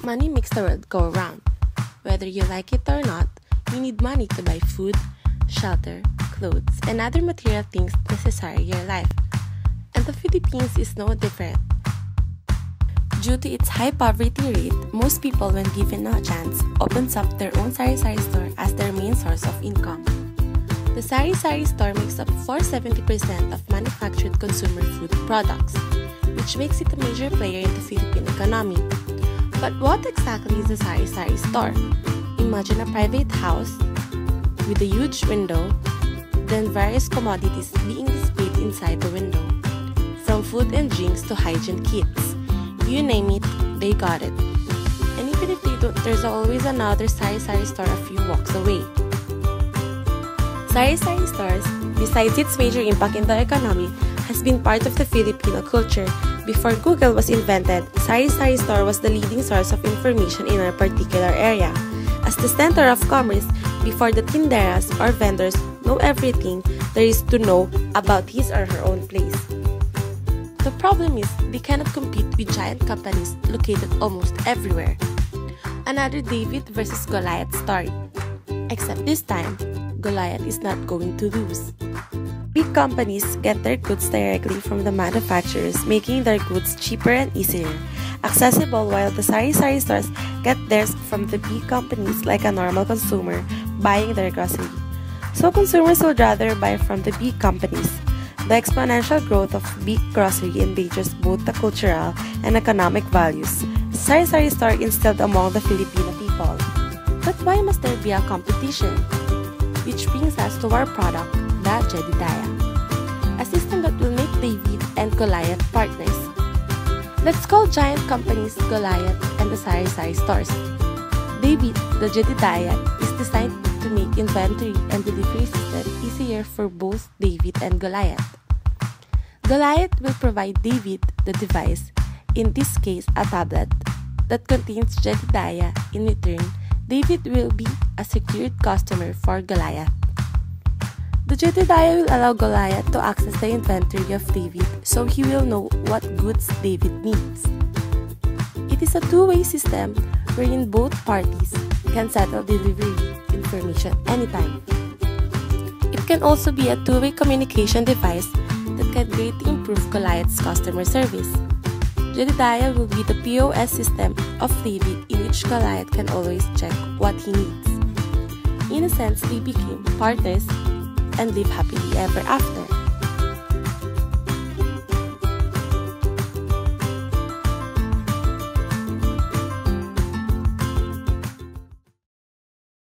Money makes the world go round. Whether you like it or not, you need money to buy food, shelter, clothes, and other material things necessary in your life. And the Philippines is no different. Due to its high poverty rate, most people, when given a chance, opens up their own sari-sari store as their main source of income. The sari-sari store makes up for 70% of manufactured consumer food products, which makes it a major player in the Philippine economy. But what exactly is a sari-sari store? Imagine a private house with a huge window, then various commodities being displayed inside the window, from food and drinks to hygiene kits. You name it, they got it. And even if they don't, there's always another sari-sari store a few walks away. Sari-sari stores, besides its major impact in the economy, has been part of the Filipino culture. Before Google was invented, sari-sari store was the leading source of information in a particular area. As the center of commerce, before the tinderas or vendors know everything there is to know about his or her own place. The problem is, they cannot compete with giant companies located almost everywhere. Another David versus Goliath story. Except this time, Goliath is not going to lose. Big companies get their goods directly from the manufacturers, making their goods cheaper and easier accessible, while the sari-sari stores get theirs from the big companies like a normal consumer buying their grocery. So consumers would rather buy from the big companies. The exponential growth of big grocery endangers both the cultural and economic values sari-sari store instilled among the Filipino people. But why must there be a competition? Which brings us to our product, the Jedediah, a system that will make David and Goliath partners. Let's call giant companies Goliath and the sari-sari stores. David, the Jedediah, is designed to make inventory and delivery system easier for both David and Goliath. Goliath will provide David the device, in this case a tablet, that contains Jedediah. In return, David will be a secured customer for Goliath. The Jedediah will allow Goliath to access the inventory of David, so he will know what goods David needs. It is a two-way system wherein both parties can settle delivery information anytime. It can also be a two-way communication device that can greatly improve Goliath's customer service. Jedediah will be the POS system of David, in which Goliath can always check what he needs. In a sense, they became partners and live happily ever after.